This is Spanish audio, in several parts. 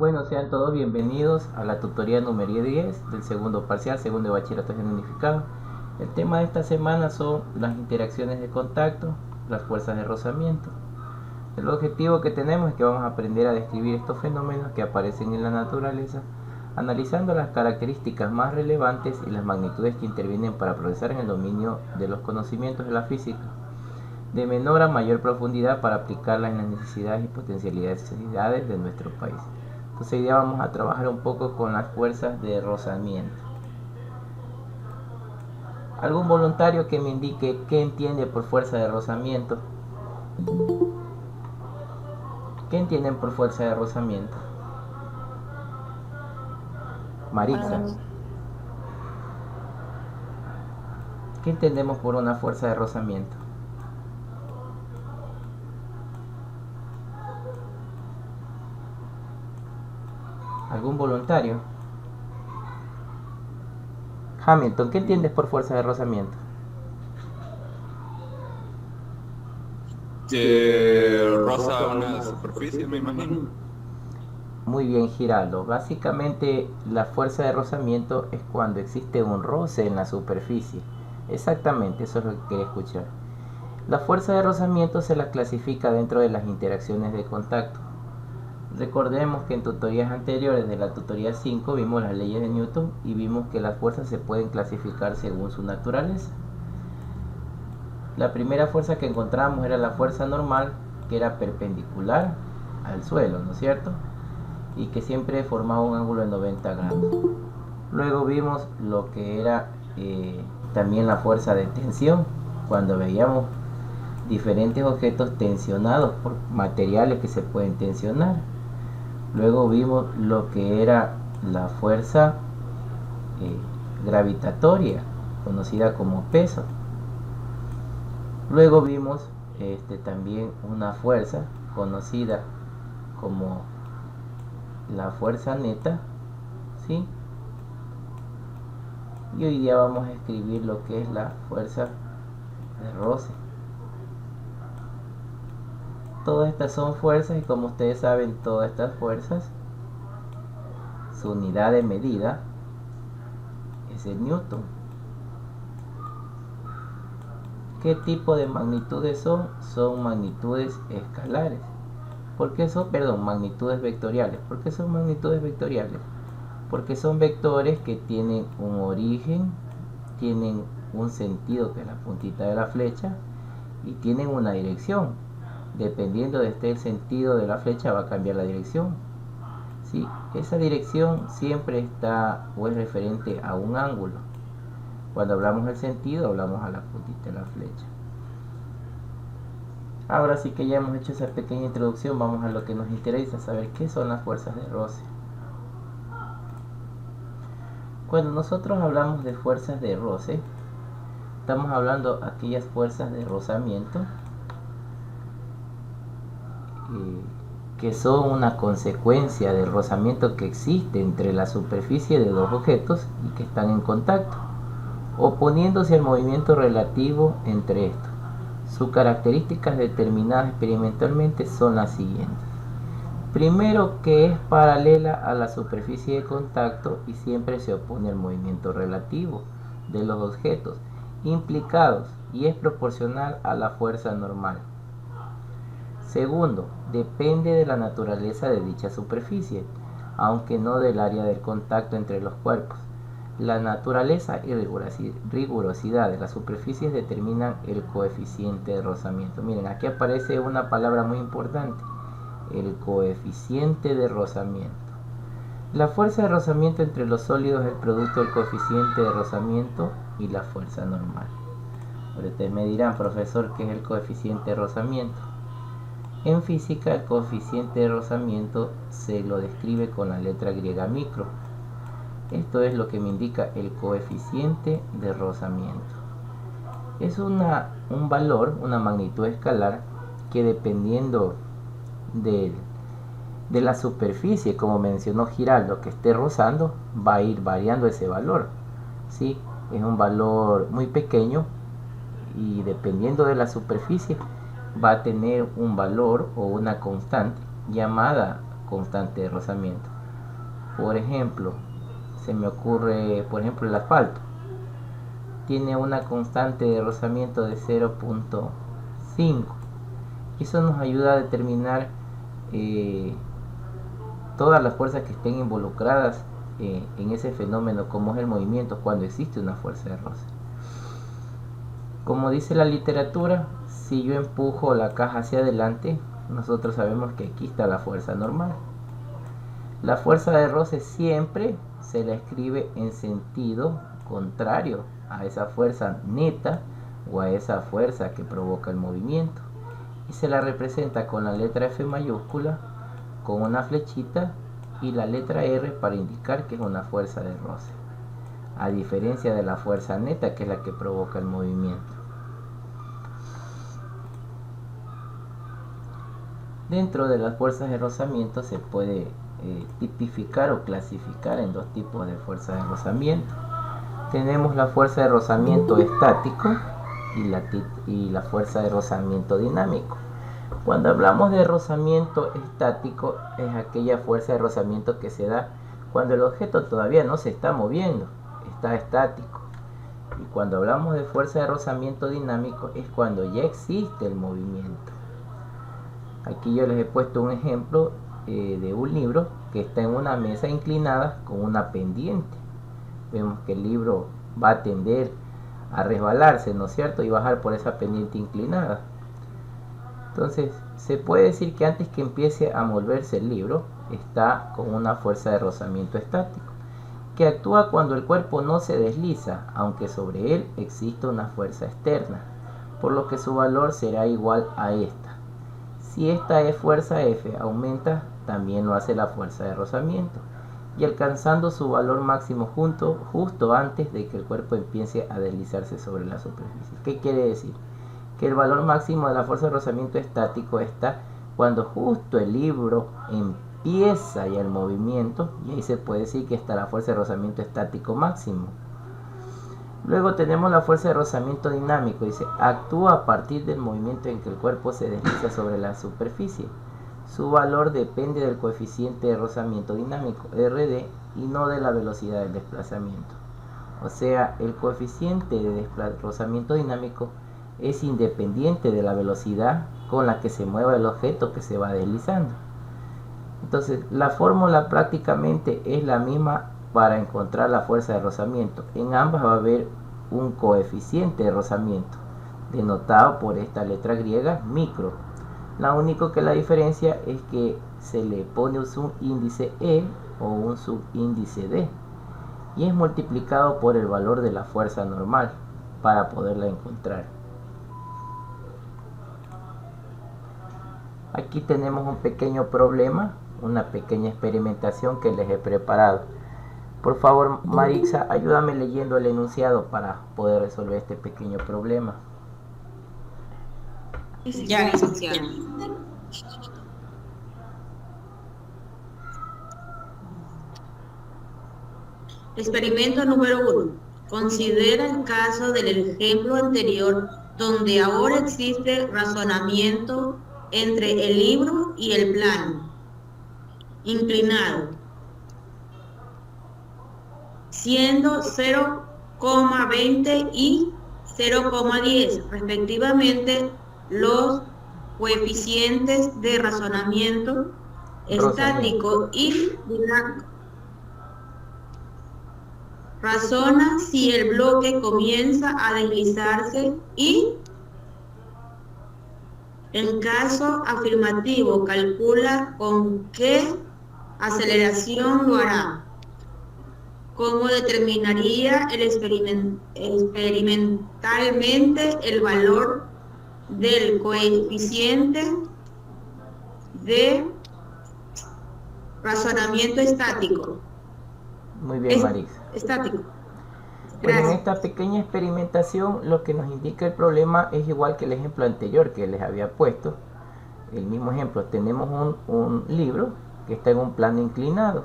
Bueno, sean todos bienvenidos a la tutoría número 10 del segundo parcial, segundo de bachillerato unificado. El tema de esta semana son las interacciones de contacto, las fuerzas de rozamiento. El objetivo que tenemos es que vamos a aprender a describir estos fenómenos que aparecen en la naturaleza, analizando las características más relevantes y las magnitudes que intervienen para progresar en el dominio de los conocimientos de la física, de menor a mayor profundidad para aplicarlas en las necesidades y potencialidades de nuestro país. Entonces hoy día vamos a trabajar un poco con las fuerzas de rozamiento. ¿Algún voluntario que me indique qué entiende por fuerza de rozamiento? ¿Qué entienden por fuerza de rozamiento? Marixa, ¿qué entendemos por una fuerza de rozamiento? ¿Algún voluntario? Hamilton, ¿qué entiendes por fuerza de rozamiento? Que roza una superficie, me imagino. Muy bien, Giraldo. Básicamente, la fuerza de rozamiento es cuando existe un roce en la superficie. Exactamente, eso es lo que quería escuchar. La fuerza de rozamiento se la clasifica dentro de las interacciones de contacto. Recordemos que en tutorías anteriores de la tutoría 5 vimos las leyes de Newton y vimos que las fuerzas se pueden clasificar según su naturaleza. La primera fuerza que encontramos era la fuerza normal, que era perpendicular al suelo, ¿no es cierto? Y que siempre formaba un ángulo de 90 grados. Luego vimos lo que era también la fuerza de tensión, cuando veíamos diferentes objetos tensionados por materiales que se pueden tensionar. Luego vimos lo que era la fuerza gravitatoria, conocida como peso. Luego vimos también una fuerza conocida como la fuerza neta, ¿sí? Y hoy día vamos a escribir lo que es la fuerza de roce. Todas estas son fuerzas y como ustedes saben, todas estas fuerzas, su unidad de medida es el Newton. ¿Qué tipo de magnitudes son? Son magnitudes escalares. ¿Por qué son, magnitudes vectoriales? ¿Por qué son magnitudes vectoriales? Porque son vectores que tienen un origen, tienen un sentido que es la puntita de la flecha y tienen una dirección. Dependiendo de este sentido de la flecha va a cambiar la dirección. ¿Sí? Esa dirección siempre está o es referente a un ángulo. Cuando hablamos del sentido hablamos a la puntita de la flecha. Ahora sí que ya hemos hecho esa pequeña introducción, vamos a lo que nos interesa, saber qué son las fuerzas de roce. Cuando nosotros hablamos de fuerzas de roce, estamos hablando de aquellas fuerzas de rozamiento que son una consecuencia del rozamiento que existe entre la superficie de dos objetos y que están en contacto, oponiéndose al movimiento relativo entre estos. Sus características determinadas experimentalmente son las siguientes. Primero, que es paralela a la superficie de contacto y siempre se opone al movimiento relativo de los objetos implicados y es proporcional a la fuerza normal. Segundo, depende de la naturaleza de dicha superficie, aunque no del área del contacto entre los cuerpos. La naturaleza y rigurosidad de las superficies determinan el coeficiente de rozamiento. Miren, aquí aparece una palabra muy importante, el coeficiente de rozamiento. La fuerza de rozamiento entre los sólidos es el producto del coeficiente de rozamiento y la fuerza normal. Ahora ustedes me dirán, profesor, ¿qué es el coeficiente de rozamiento? En física, el coeficiente de rozamiento se lo describe con la letra griega micro. Esto es lo que me indica el coeficiente de rozamiento. Es un valor, una magnitud escalar que dependiendo de la superficie, como mencionó Giraldo, que esté rozando, va a ir variando ese valor. ¿Sí? Es un valor muy pequeño y dependiendo de la superficie va a tener un valor o una constante llamada constante de rozamiento. Por ejemplo, se me ocurre, el asfalto. Tiene una constante de rozamiento de 0.5. Eso nos ayuda a determinar todas las fuerzas que estén involucradas en ese fenómeno, como es el movimiento cuando existe una fuerza de roce. Como dice la literatura, si yo empujo la caja hacia adelante, nosotros sabemos que aquí está la fuerza normal. La fuerza de roce siempre se la escribe en sentido contrario a esa fuerza neta o a esa fuerza que provoca el movimiento, y se la representa con la letra F mayúscula, con una flechita, y la letra R para indicar que es una fuerza de roce, a diferencia de la fuerza neta, que es la que provoca el movimiento. Dentro de las fuerzas de rozamiento se puede tipificar o clasificar en dos tipos de fuerzas de rozamiento. Tenemos la fuerza de rozamiento estático y la fuerza de rozamiento dinámico. Cuando hablamos de rozamiento estático, es aquella fuerza de rozamiento que se da cuando el objeto todavía no se está moviendo, está estático. Y cuando hablamos de fuerza de rozamiento dinámico, es cuando ya existe el movimiento. Aquí yo les he puesto un ejemplo de un libro que está en una mesa inclinada con una pendiente. Vemos que el libro va a tender a resbalarse, ¿no es cierto?, y bajar por esa pendiente inclinada. Entonces, se puede decir que antes que empiece a moverse el libro, está con una fuerza de rozamiento estático, que actúa cuando el cuerpo no se desliza, aunque sobre él existe una fuerza externa, por lo que su valor será igual a esta. Si esta es fuerza F aumenta, también lo hace la fuerza de rozamiento, y alcanzando su valor máximo justo antes de que el cuerpo empiece a deslizarse sobre la superficie. ¿Qué quiere decir? Que el valor máximo de la fuerza de rozamiento estático está cuando justo el libro empieza ya el movimiento, y ahí se puede decir que está la fuerza de rozamiento estático máximo. Luego tenemos la fuerza de rozamiento dinámico, dice, actúa a partir del movimiento en que el cuerpo se desliza sobre la superficie. Su valor depende del coeficiente de rozamiento dinámico, RD, y no de la velocidad del desplazamiento. O sea, el coeficiente de rozamiento dinámico es independiente de la velocidad con la que se mueva el objeto que se va deslizando. Entonces, la fórmula prácticamente es la misma para encontrar la fuerza de rozamiento. En ambas va a haber un coeficiente de rozamiento, denotado por esta letra griega micro. Lo único que la diferencia es que se le pone un subíndice E o un subíndice D, y es multiplicado por el valor de la fuerza normal para poderla encontrar. Aquí tenemos un pequeño problema, una pequeña experimentación que les he preparado. Por favor, Marixa, ayúdame leyendo el enunciado para poder resolver este pequeño problema. Ya, licenciado. Experimento número 1. Considera el caso del ejemplo anterior donde ahora existe razonamiento entre el libro y el plano inclinado, siendo 0,20 y 0,10 respectivamente los coeficientes de razonamiento estático y dinámico. Razona si el bloque comienza a deslizarse y, en caso afirmativo, calcula con qué aceleración lo hará. ¿Cómo determinaría experimentalmente el valor del coeficiente de razonamiento estático? Muy bien, Marisa. Estático. Pues en esta pequeña experimentación lo que nos indica el problema es igual que el ejemplo anterior que les había puesto. El mismo ejemplo, tenemos un libro que está en un plano inclinado.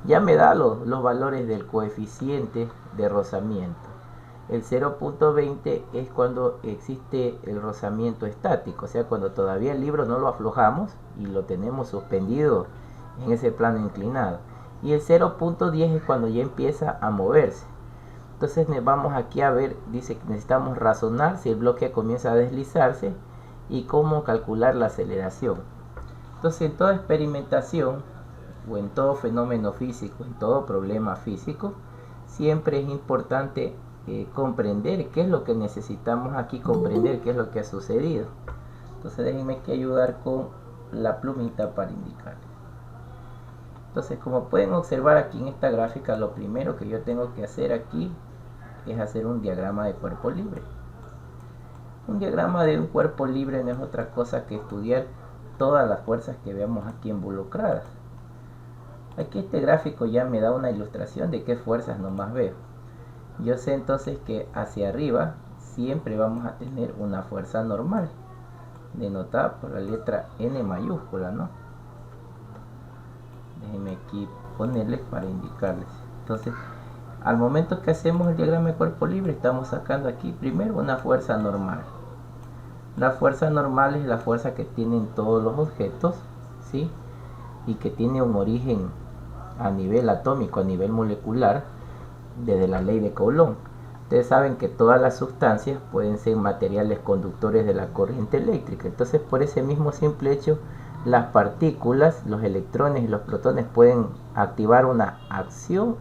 Ya me da los valores del coeficiente de rozamiento. El 0.20 es cuando existe el rozamiento estático, o sea, cuando todavía el libro no lo aflojamos y lo tenemos suspendido en ese plano inclinado. Y el 0.10 es cuando ya empieza a moverse. Entonces vamos aquí a ver, dice que necesitamos razonar si el bloque comienza a deslizarse y cómo calcular la aceleración. Entonces en toda experimentación o en todo fenómeno físico, en todo problema físico, siempre es importante comprender qué es lo que necesitamos aquí, comprender qué es lo que ha sucedido. Entonces déjenme que ayudar con la plumita para indicarles. Entonces, como pueden observar aquí en esta gráfica, lo primero que yo tengo que hacer aquí es hacer un diagrama de cuerpo libre. Un diagrama de un cuerpo libre no es otra cosa que estudiar todas las fuerzas que veamos aquí involucradas. Aquí este gráfico ya me da una ilustración de qué fuerzas nomás veo. Yo sé entonces que hacia arriba siempre vamos a tener una fuerza normal, denotada por la letra N mayúscula, ¿no? Déjenme aquí ponerles para indicarles. Entonces, al momento que hacemos el diagrama de cuerpo libre, estamos sacando aquí primero una fuerza normal. La fuerza normal es la fuerza que tienen todos los objetos, ¿sí? Y que tiene un origen a nivel atómico, a nivel molecular, desde la ley de Coulomb. Ustedes saben que todas las sustancias pueden ser materiales conductores de la corriente eléctrica. Entonces, por ese mismo simple hecho, las partículas, los electrones y los protones pueden activar una acción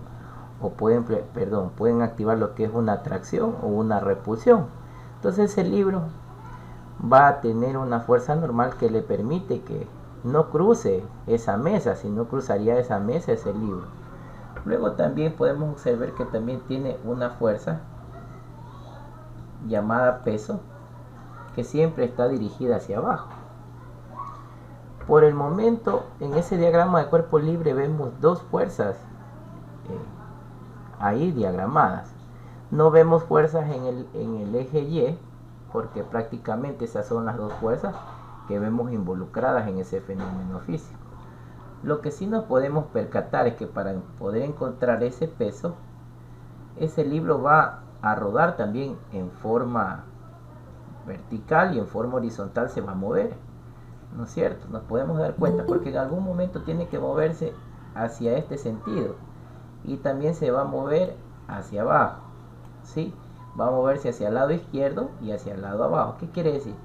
o pueden activar lo que es una atracción o una repulsión. Entonces el libro va a tener una fuerza normal que le permite que no cruce esa mesa. Si no cruzaría esa mesa ese libro. Luego también podemos observar que también tiene una fuerza llamada peso, que siempre está dirigida hacia abajo. Por el momento, en ese diagrama de cuerpo libre vemos dos fuerzas ahí diagramadas. No vemos fuerzas en el eje Y, porque prácticamente esas son las dos fuerzas que vemos involucradas en ese fenómeno físico. Lo que sí nos podemos percatar es que para poder encontrar ese peso, ese libro va a rodar también en forma vertical y en forma horizontal se va a mover, ¿no es cierto? Nos podemos dar cuenta porque en algún momento tiene que moverse hacia este sentido y también se va a mover hacia abajo, ¿sí? Va a moverse hacia el lado izquierdo y hacia el lado abajo. ¿Qué quiere decir?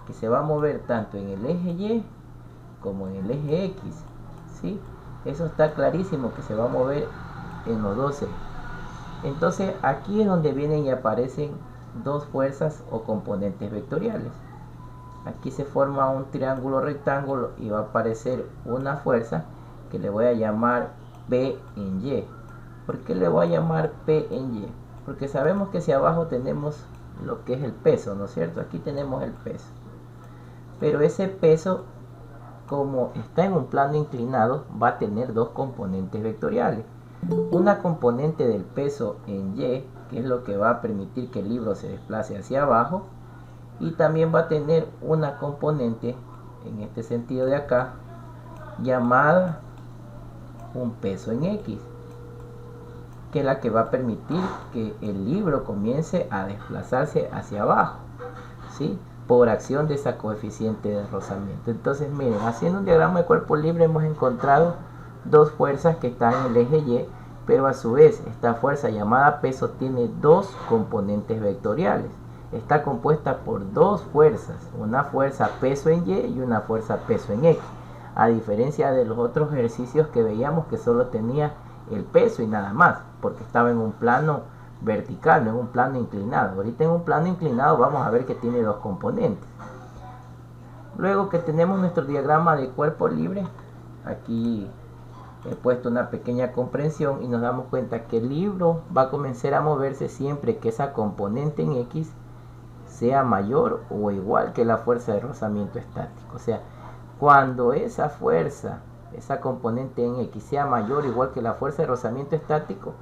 Que se va a mover tanto en el eje Y como en el eje X, ¿sí? Eso está clarísimo que se va a mover en los dos ejes. Entonces aquí es donde vienen y aparecen dos fuerzas o componentes vectoriales. Aquí se forma un triángulo rectángulo y va a aparecer una fuerza que le voy a llamar P en Y. ¿Por qué le voy a llamar P en Y? Porque sabemos que hacia abajo tenemos lo que es el peso, ¿no es cierto? Aquí tenemos el peso. Pero ese peso, como está en un plano inclinado, va a tener dos componentes vectoriales. Una componente del peso en Y, que es lo que va a permitir que el libro se desplace hacia abajo, y también va a tener una componente en este sentido de acá llamada un peso en X, que es la que va a permitir que el libro comience a desplazarse hacia abajo, ¿sí? Por acción de esa coeficiente de rozamiento. Entonces miren, haciendo un diagrama de cuerpo libre hemos encontrado dos fuerzas que están en el eje Y, pero a su vez esta fuerza llamada peso tiene dos componentes vectoriales. Está compuesta por dos fuerzas, una fuerza peso en Y y una fuerza peso en X, a diferencia de los otros ejercicios que veíamos que solo tenía el peso y nada más, porque estaba en un plano vertical, no en un plano inclinado. Ahorita en un plano inclinado vamos a ver que tiene dos componentes. Luego que tenemos nuestro diagrama de cuerpo libre, aquí he puesto una pequeña comprensión y nos damos cuenta que el libro va a comenzar a moverse siempre que esa componente en X sea mayor o igual que la fuerza de rozamiento estático. O sea, cuando esa fuerza, esa componente en X sea mayor o igual que la fuerza de rozamiento estático,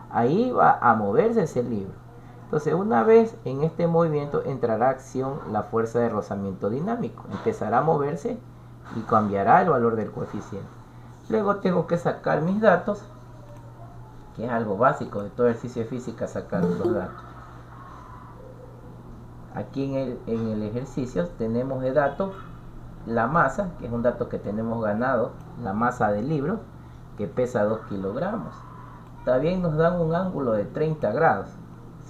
ahí va a moverse ese libro. Entonces, una vez en este movimiento entrará a acción la fuerza de rozamiento dinámico. Empezará a moverse y cambiará el valor del coeficiente. Luego tengo que sacar mis datos, que es algo básico de todo ejercicio de física, sacar los datos. Aquí en el ejercicio tenemos de datos la masa, que es un dato que tenemos ganado, la masa del libro, que pesa 2 kilogramos. También nos dan un ángulo de 30 grados.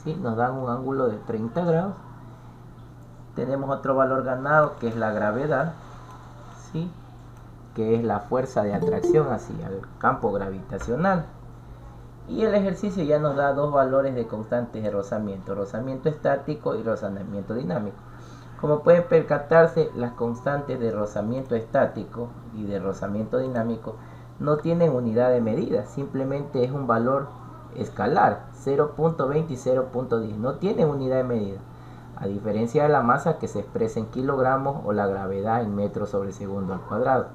¿Sí? Nos dan un ángulo de 30 grados. Tenemos otro valor ganado, que es la gravedad, ¿sí? Que es la fuerza de atracción hacia el campo gravitacional. Y el ejercicio ya nos da dos valores de constantes de rozamiento estático y rozamiento dinámico. Como pueden percatarse, las constantes de rozamiento estático y de rozamiento dinámico no tienen unidad de medida, simplemente es un valor escalar, 0.20 y 0.10, no tienen unidad de medida, a diferencia de la masa, que se expresa en kilogramos, o la gravedad en metros sobre segundo al cuadrado,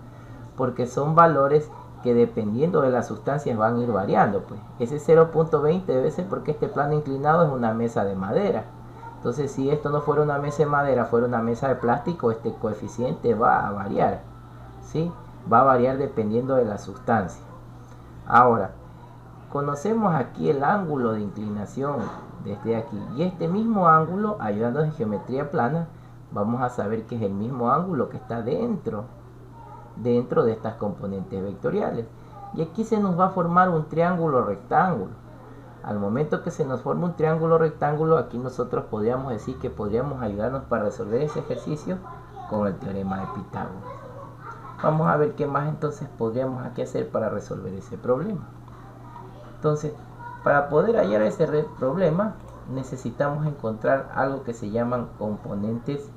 porque son valores que dependiendo de las sustancias van a ir variando. Pues ese 0.20 debe ser porque este plano inclinado es una mesa de madera. Entonces, si esto no fuera una mesa de madera, fuera una mesa de plástico, este coeficiente va a variar, ¿sí? Va a variar dependiendo de la sustancia. Ahora, conocemos aquí el ángulo de inclinación desde aquí, y este mismo ángulo, ayudándonos en geometría plana, vamos a saber que es el mismo ángulo que está dentro de estas componentes vectoriales. Y aquí se nos va a formar un triángulo rectángulo. Al momento que se nos forma un triángulo rectángulo, aquí nosotros podríamos decir que podríamos ayudarnos para resolver ese ejercicio con el teorema de Pitágoras. Vamos a ver qué más entonces podríamos aquí hacer para resolver ese problema. Entonces, para poder hallar ese problema, necesitamos encontrar algo que se llaman componentes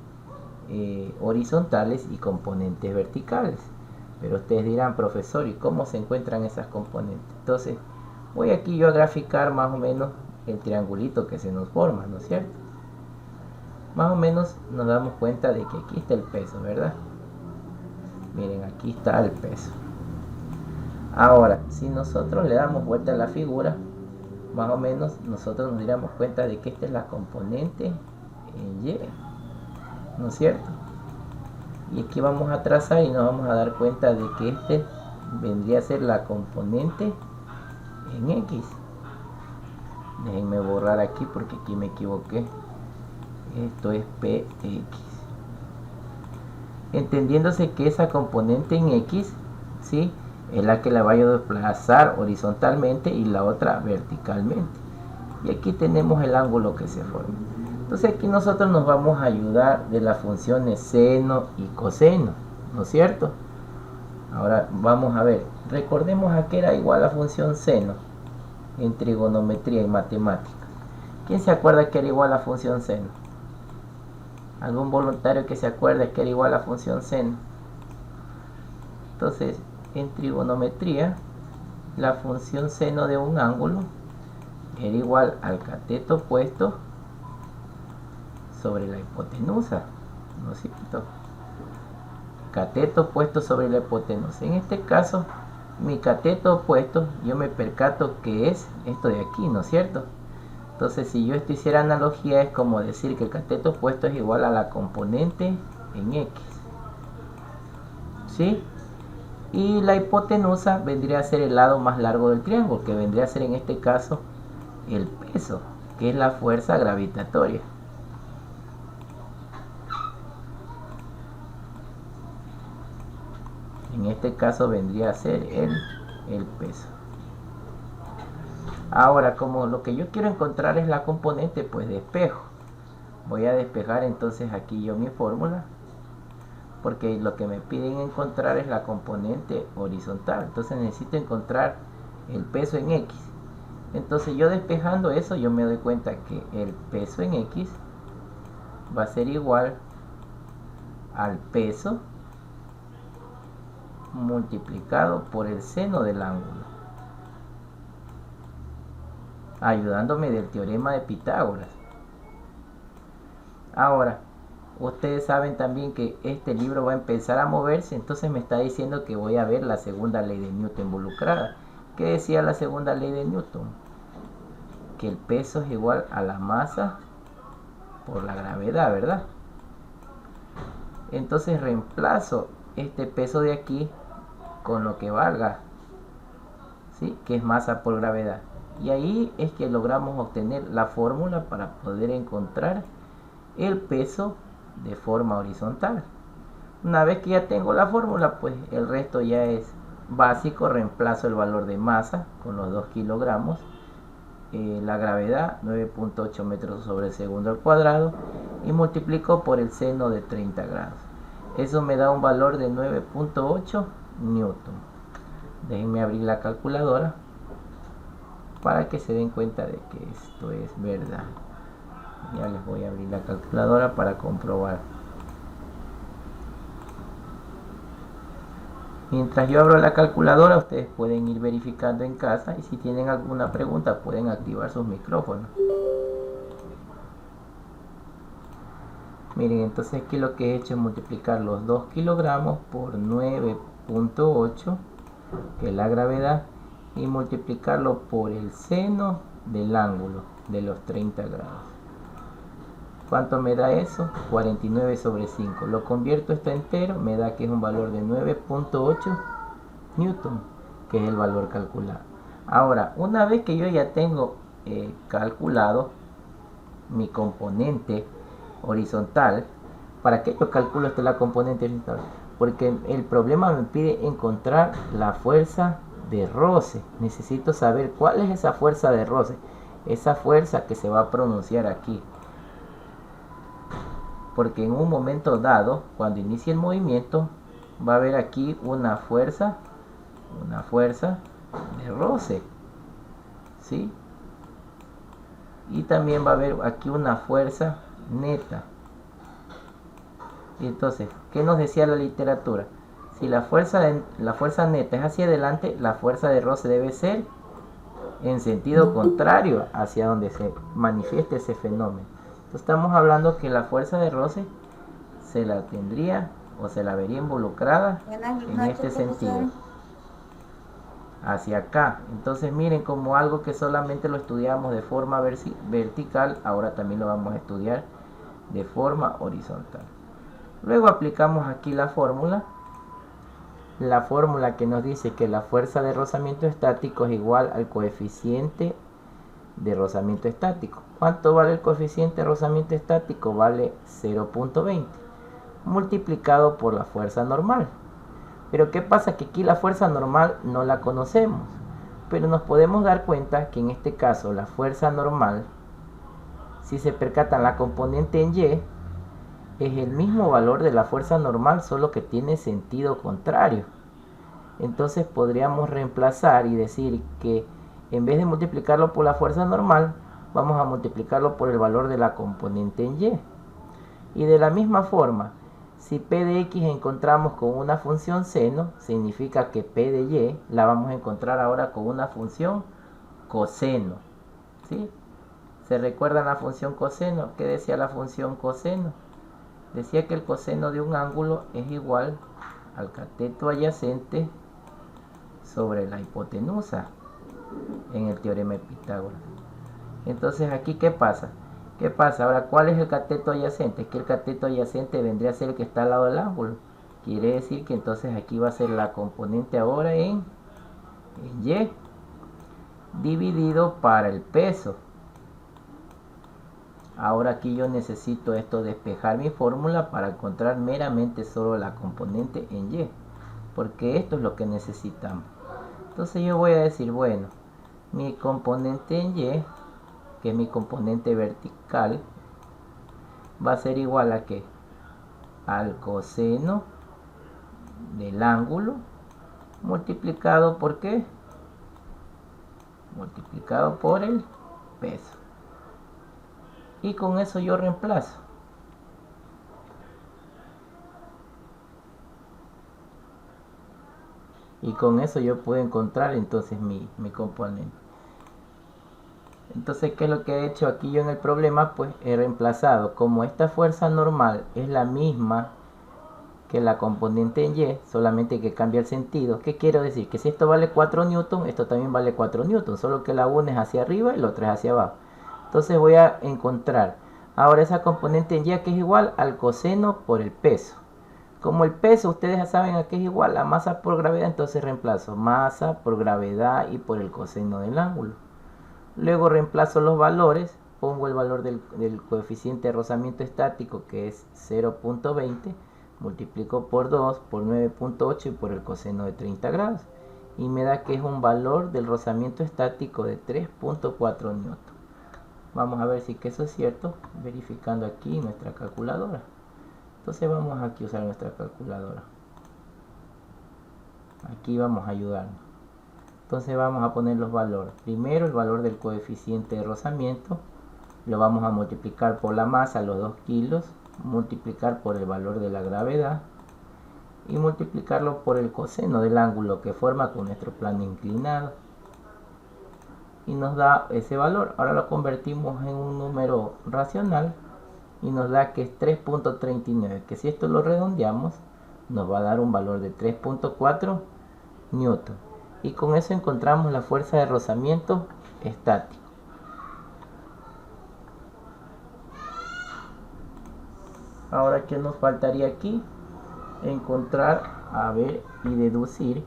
horizontales y componentes verticales. Pero ustedes dirán, profesor, ¿y cómo se encuentran esas componentes? Entonces, voy aquí yo a graficar más o menos el triangulito que se nos forma, ¿no es cierto? Más o menos nos damos cuenta de que aquí está el peso, ¿verdad? Miren, aquí está el peso. Ahora, si nosotros le damos vuelta a la figura, más o menos nosotros nos daríamos cuenta de que esta es la componente en Y, ¿no es cierto? Y aquí vamos a trazar y nos vamos a dar cuenta de que este vendría a ser la componente en X. Déjenme borrar aquí porque aquí me equivoqué. Esto es PX. Entendiéndose que esa componente en X, ¿sí?, es la que la voy a desplazar horizontalmente y la otra verticalmente. Y aquí tenemos el ángulo que se forma. Entonces aquí nosotros nos vamos a ayudar de las funciones seno y coseno, ¿no es cierto? Ahora vamos a ver, recordemos a qué era igual la función seno en trigonometría y matemáticas. ¿Quién se acuerda que era igual a la función seno? ¿Algún voluntario que se acuerde que era igual a la función seno? Entonces, en trigonometría, la función seno de un ángulo era igual al cateto opuesto sobre la hipotenusa, ¿no es cierto? Cateto opuesto sobre la hipotenusa. En este caso, mi cateto opuesto, yo me percato que es esto de aquí, ¿no es cierto? Entonces, si yo esto hiciera analogía, es como decir que el cateto opuesto es igual a la componente en X, ¿sí? Y la hipotenusa vendría a ser el lado más largo del triángulo, que vendría a ser en este caso el peso, que es la fuerza gravitatoria. En este caso vendría a ser el peso. Ahora, como lo que yo quiero encontrar es la componente, pues, de espejo, voy a despejar entonces aquí yo mi fórmula, porque lo que me piden encontrar es la componente horizontal. Entonces necesito encontrar el peso en X. Entonces yo despejando eso, yo me doy cuenta que el peso en X va a ser igual al peso multiplicado por el seno del ángulo, ayudándome del teorema de Pitágoras. Ahora, ustedes saben también que este libro va a empezar a moverse, entonces me está diciendo que voy a ver la segunda ley de Newton involucrada. ¿Qué decía la segunda ley de Newton? Que el peso es igual a la masa por la gravedad, ¿verdad? Entonces reemplazo este peso de aquí con lo que valga, ¿sí?, que es masa por gravedad. Y ahí es que logramos obtener la fórmula para poder encontrar el peso de forma horizontal. Una vez que ya tengo la fórmula, pues el resto ya es básico. Reemplazo el valor de masa con los 2 kilogramos. La gravedad 9.8 metros sobre el segundo al cuadrado y multiplico por el seno de 30 grados. Eso me da un valor de 9.8 newton. Déjenme abrir la calculadora para que se den cuenta de que esto es verdad. Ya les voy a abrir la calculadora para comprobar. Mientras yo abro la calculadora, ustedes pueden ir verificando en casa y si tienen alguna pregunta pueden activar sus micrófonos. Miren, entonces aquí lo que he hecho es multiplicar los 2 kilogramos por 9.8, que es la gravedad, y multiplicarlo por el seno del ángulo de los 30 grados. ¿Cuánto me da eso? 49 sobre 5. Lo convierto esto entero, me da que es un valor de 9.8 newton, que es el valor calculado. Ahora, una vez que yo ya tengo calculado mi componente horizontal, ¿para qué yo calculo la componente horizontal? Porque el problema me pide encontrar la fuerza de roce. Necesito saber cuál es esa fuerza de roce, esa fuerza que se va a pronunciar aquí. Porque en un momento dado, cuando inicie el movimiento, va a haber aquí una fuerza de roce, ¿sí? Y también va a haber aquí una fuerza neta. Y entonces, ¿qué nos decía la literatura? Si la fuerza neta es hacia adelante, la fuerza de roce debe ser en sentido contrario hacia donde se manifieste ese fenómeno. Entonces estamos hablando que la fuerza de roce se la tendría o se la vería involucrada en este sentido, hacia acá. Entonces miren, como algo que solamente lo estudiamos de forma vertical, ahora también lo vamos a estudiar de forma horizontal. Luego aplicamos aquí la fórmula que nos dice que la fuerza de rozamiento estático es igual al coeficiente de rozamiento estático. ¿Cuánto vale el coeficiente de rozamiento estático? Vale 0.20 multiplicado por la fuerza normal. Pero ¿qué pasa? Que aquí la fuerza normal no la conocemos, pero nos podemos dar cuenta que en este caso la fuerza normal, si se percatan, la componente en Y es el mismo valor de la fuerza normal, solo que tiene sentido contrario. Entonces podríamos reemplazar y decir que en vez de multiplicarlo por la fuerza normal, vamos a multiplicarlo por el valor de la componente en Y. Y de la misma forma, si P de X encontramos con una función seno, significa que P de Y la vamos a encontrar ahora con una función coseno, ¿sí? ¿Se recuerdan la función coseno? ¿Qué decía la función coseno? Decía que el coseno de un ángulo es igual al cateto adyacente sobre la hipotenusa en el teorema de Pitágoras. Entonces aquí ¿qué pasa? ¿Qué pasa? Ahora, ¿cuál es el cateto adyacente? Es que el cateto adyacente vendría a ser el que está al lado del ángulo. Quiere decir que entonces aquí va a ser la componente ahora en Y dividido para el peso. Ahora aquí yo necesito despejar mi fórmula para encontrar meramente solo la componente en Y, porque esto es lo que necesitamos. Entonces yo voy a decir, bueno, mi componente en Y, que es mi componente vertical, va a ser igual a ¿qué? Al coseno del ángulo multiplicado por ¿qué? Multiplicado por el peso. Y con eso yo reemplazo. Y con eso yo puedo encontrar entonces mi componente. Entonces, ¿qué es lo que he hecho aquí yo en el problema? Pues he reemplazado, como esta fuerza normal es la misma que la componente en Y, solamente que cambia el sentido. ¿Qué quiero decir? Que si esto vale 4 newton, esto también vale 4 newton, solo que la una es hacia arriba y la otra es hacia abajo. Entonces voy a encontrar ahora esa componente en Y, que es igual al coseno por el peso. Como el peso ustedes ya saben a qué es igual, a masa por gravedad, entonces reemplazo masa por gravedad y por el coseno del ángulo. Luego reemplazo los valores, pongo el valor del coeficiente de rozamiento estático, que es 0.20, multiplico por 2 por 9.8 y por el coseno de 30 grados. Y me da que es un valor del rozamiento estático de 3.4 newton. Vamos a ver si que eso es cierto, verificando aquí nuestra calculadora. Entonces vamos aquí a usar nuestra calculadora. Aquí vamos a ayudarnos. Entonces vamos a poner los valores. Primero el valor del coeficiente de rozamiento. Lo vamos a multiplicar por la masa, los 2 kilos. Multiplicar por el valor de la gravedad. Y multiplicarlo por el coseno del ángulo que forma con nuestro plano inclinado. Y nos da ese valor. Ahora lo convertimos en un número racional. Y nos da que es 3.39. Que si esto lo redondeamos, nos va a dar un valor de 3.4 newton. Y con eso encontramos la fuerza de rozamiento estático. Ahora, ¿qué nos faltaría aquí? Encontrar, a ver y deducir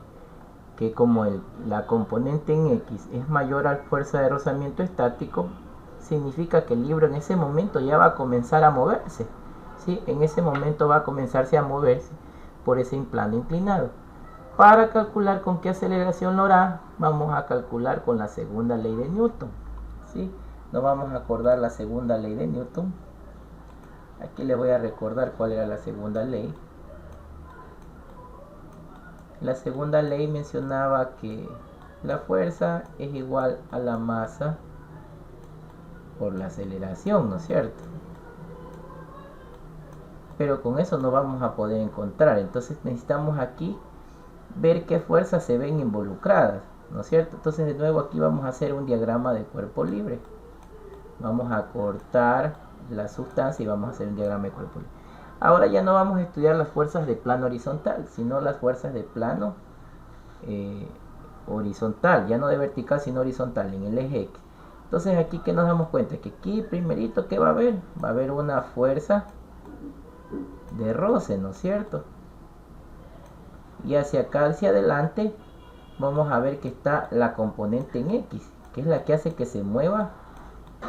que como la componente en X es mayor a la fuerza de rozamiento estático, significa que el libro en ese momento ya va a comenzar a moverse. ¿Sí? En ese momento va a comenzarse a moverse por ese plano inclinado. Para calcular con qué aceleración lo hará, vamos a calcular con la segunda ley de Newton. ¿Sí? Nos vamos a acordar la segunda ley de Newton. Aquí les voy a recordar cuál era la segunda ley. La segunda ley mencionaba que la fuerza es igual a la masa por la aceleración, ¿no es cierto? Pero con eso no vamos a poder encontrar. Entonces necesitamos aquí ver qué fuerzas se ven involucradas, ¿no es cierto? Entonces de nuevo aquí vamos a hacer un diagrama de cuerpo libre. Vamos a cortar la sustancia y vamos a hacer un diagrama de cuerpo libre. Ahora ya no vamos a estudiar las fuerzas de plano horizontal, sino las fuerzas de plano horizontal, ya no de vertical sino horizontal, en el eje X. Entonces aquí que nos damos cuenta que aquí primerito ¿qué va a haber? Va a haber una fuerza de roce, ¿no es cierto? Y hacia acá, hacia adelante, vamos a ver que está la componente en X, que es la que hace que se mueva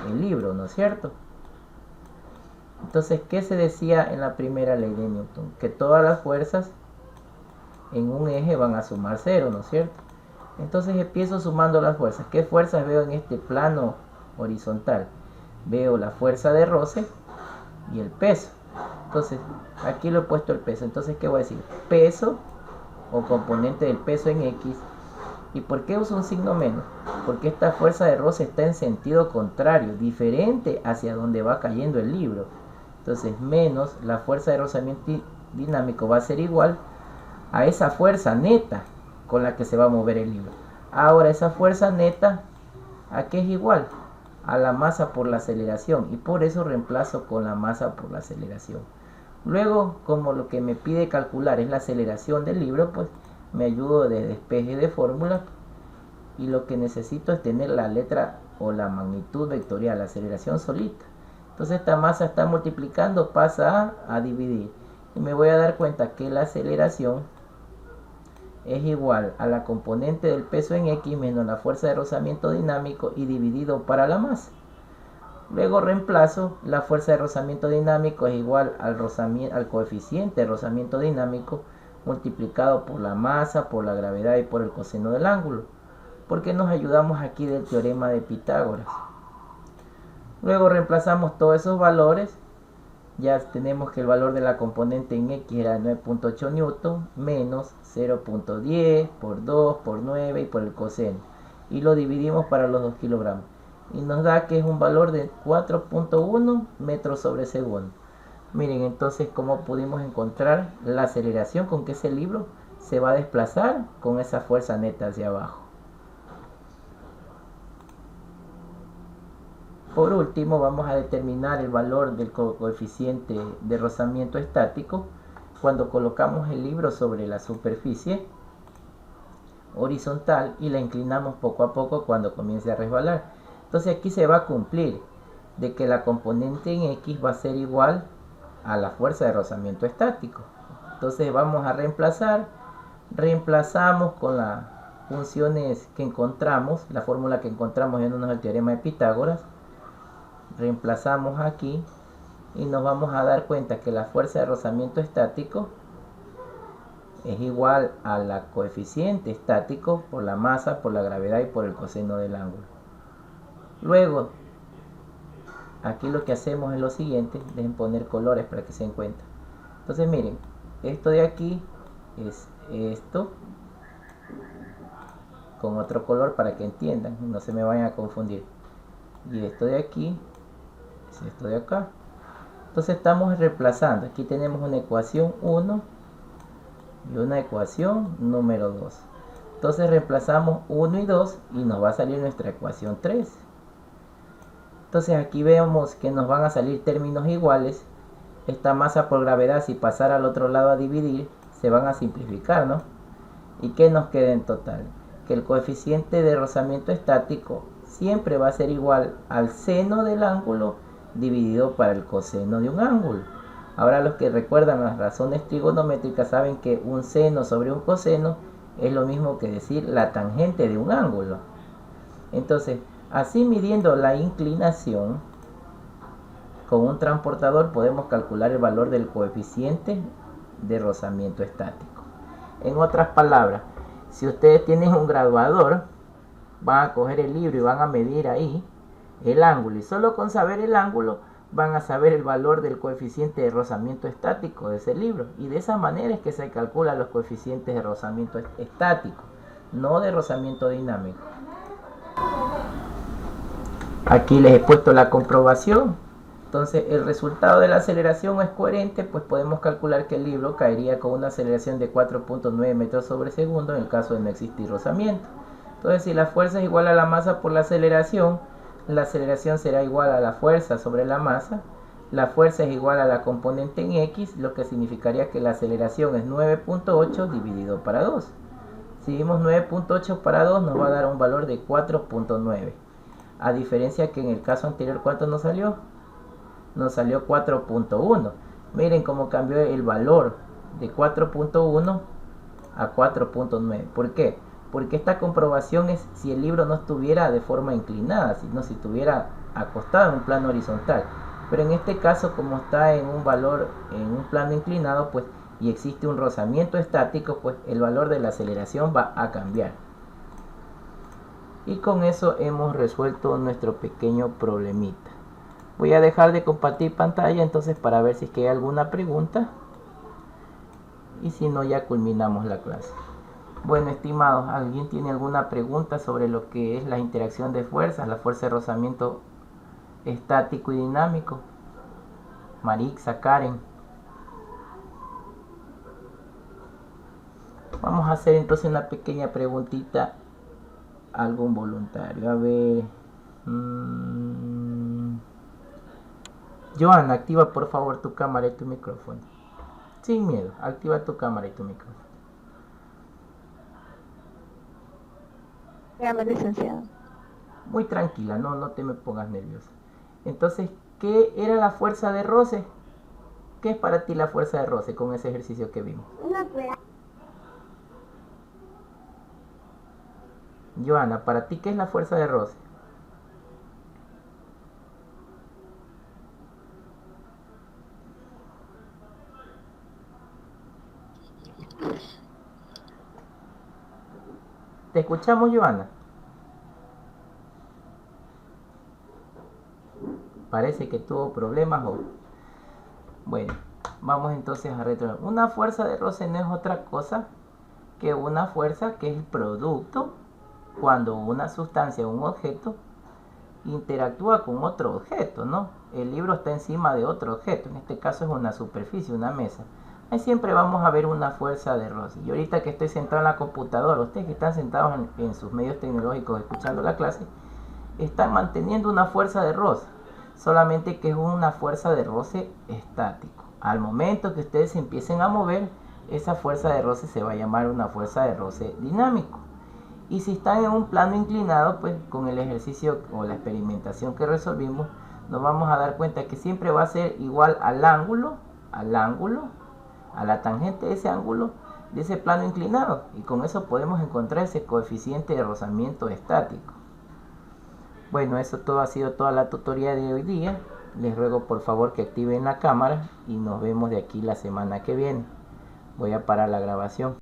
el libro, ¿no es cierto? Entonces, ¿qué se decía en la primera ley de Newton? Que todas las fuerzas en un eje van a sumar 0, ¿no es cierto? Entonces empiezo sumando las fuerzas. ¿Qué fuerzas veo en este plano horizontal? Veo la fuerza de roce y el peso. Entonces, aquí lo he puesto el peso. Entonces, ¿qué voy a decir? Peso o componente del peso en X. ¿Y por qué uso un signo menos? Porque esta fuerza de roce está en sentido contrario, diferente hacia donde va cayendo el libro. Entonces, menos la fuerza de rozamiento dinámico va a ser igual a esa fuerza neta con la que se va a mover el libro. Ahora, esa fuerza neta, ¿a qué es igual? A la masa por la aceleración. Y por eso reemplazo con la masa por la aceleración. Luego, como lo que me pide calcular es la aceleración del libro, pues me ayudo de despeje de fórmula. Y lo que necesito es tener la letra o la magnitud vectorial, la aceleración solita. Entonces esta masa está multiplicando, pasa a dividir. Y me voy a dar cuenta que la aceleración es igual a la componente del peso en X menos la fuerza de rozamiento dinámico y dividido para la masa. Luego reemplazo, la fuerza de rozamiento dinámico es igual al coeficiente de rozamiento dinámico multiplicado por la masa, por la gravedad y por el coseno del ángulo. Porque nos ayudamos aquí del teorema de Pitágoras. Luego reemplazamos todos esos valores. Ya tenemos que el valor de la componente en X era 9.8 newton menos 0.10 por 2 por 9 y por el coseno. Y lo dividimos para los 2 kilogramos. Y nos da que es un valor de 4.1 metros sobre segundo. Miren entonces cómo pudimos encontrar la aceleración con que ese libro se va a desplazar con esa fuerza neta hacia abajo. Por último, vamos a determinar el valor del coeficiente de rozamiento estático cuando colocamos el libro sobre la superficie horizontal y la inclinamos poco a poco cuando comience a resbalar. Entonces aquí se va a cumplir de que la componente en X va a ser igual a la fuerza de rozamiento estático. Entonces vamos a reemplazamos con las funciones que encontramos, la fórmula que encontramos en el teorema de Pitágoras. Reemplazamos aquí y nos vamos a dar cuenta que la fuerza de rozamiento estático es igual a la coeficiente estático por la masa, por la gravedad y por el coseno del ángulo. Luego, aquí lo que hacemos es lo siguiente, dejen poner colores para que se den cuenta. Entonces miren, esto de aquí es esto con otro color para que entiendan, no se me vayan a confundir. Y esto de aquí es esto de acá. Entonces estamos reemplazando. Aquí tenemos una ecuación 1 y una ecuación número 2. Entonces reemplazamos 1 y 2 y nos va a salir nuestra ecuación 3. Entonces aquí vemos que nos van a salir términos iguales. Esta masa por gravedad, si pasara al otro lado a dividir, se van a simplificar, ¿no? ¿Y qué nos queda en total? Que el coeficiente de rozamiento estático siempre va a ser igual al seno del ángulo dividido para el coseno de un ángulo. Ahora los que recuerdan las razones trigonométricas saben que un seno sobre un coseno es lo mismo que decir la tangente de un ángulo. Entonces, así midiendo la inclinación con un transportador podemos calcular el valor del coeficiente de rozamiento estático. En otras palabras, si ustedes tienen un graduador, van a coger el libro y van a medir ahí el ángulo, y solo con saber el ángulo van a saber el valor del coeficiente de rozamiento estático de ese libro, y de esa manera es que se calculan los coeficientes de rozamiento estático, no de rozamiento dinámico. Aquí les he puesto la comprobación. Entonces el resultado de la aceleración es coherente, pues podemos calcular que el libro caería con una aceleración de 4.9 metros sobre segundo en el caso de no existir rozamiento. Entonces si la fuerza es igual a la masa por la aceleración será igual a la fuerza sobre la masa. La fuerza es igual a la componente en X, lo que significaría que la aceleración es 9.8 dividido para 2. Si dimos 9.8 para 2 nos va a dar un valor de 4.9. A diferencia que en el caso anterior, ¿cuánto nos salió? Nos salió 4.1. Miren cómo cambió el valor de 4.1 a 4.9. ¿Por qué? Porque esta comprobación es si el libro no estuviera de forma inclinada, sino si estuviera acostado en un plano horizontal. Pero en este caso, como está en un valor en un plano inclinado, pues, y existe un rozamiento estático, pues el valor de la aceleración va a cambiar. Y con eso hemos resuelto nuestro pequeño problemita. Voy a dejar de compartir pantalla entonces para ver si es que hay alguna pregunta. Y si no, ya culminamos la clase. Bueno, estimados, ¿alguien tiene alguna pregunta sobre lo que es la interacción de fuerzas, la fuerza de rozamiento estático y dinámico? Marixa, Karen. Vamos a hacer entonces una pequeña preguntita a algún voluntario. A ver. Joana, activa por favor tu cámara y tu micrófono. Sin miedo, activa tu cámara y tu micrófono. Dígame, licenciado. Muy tranquila, no te me pongas nerviosa. Entonces, ¿qué era la fuerza de roce? ¿Qué es para ti la fuerza de roce con ese ejercicio que vimos? Joana, ¿para ti qué es la fuerza de roce? ¿Te escuchamos, Joana? Parece que tuvo problemas hoy. Bueno, vamos entonces a retomar. Una fuerza de roce no es otra cosa que una fuerza que es el producto cuando una sustancia o un objeto interactúa con otro objeto, ¿no? El libro está encima de otro objeto, en este caso es una superficie, una mesa. Ahí siempre vamos a ver una fuerza de roce. Y ahorita que estoy sentado en la computadora, ustedes que están sentados en sus medios tecnológicos escuchando la clase, están manteniendo una fuerza de roce, solamente que es una fuerza de roce estático. Al momento que ustedes se empiecen a mover, esa fuerza de roce se va a llamar una fuerza de roce dinámico. Y si están en un plano inclinado, pues con el ejercicio o la experimentación que resolvimos, nos vamos a dar cuenta que siempre va a ser igual al ángulo, a la tangente de ese ángulo, de ese plano inclinado. Y con eso podemos encontrar ese coeficiente de rozamiento estático. Bueno, eso todo ha sido toda la tutoría de hoy día. Les ruego por favor que activen la cámara y nos vemos de aquí la semana que viene. Voy a parar la grabación.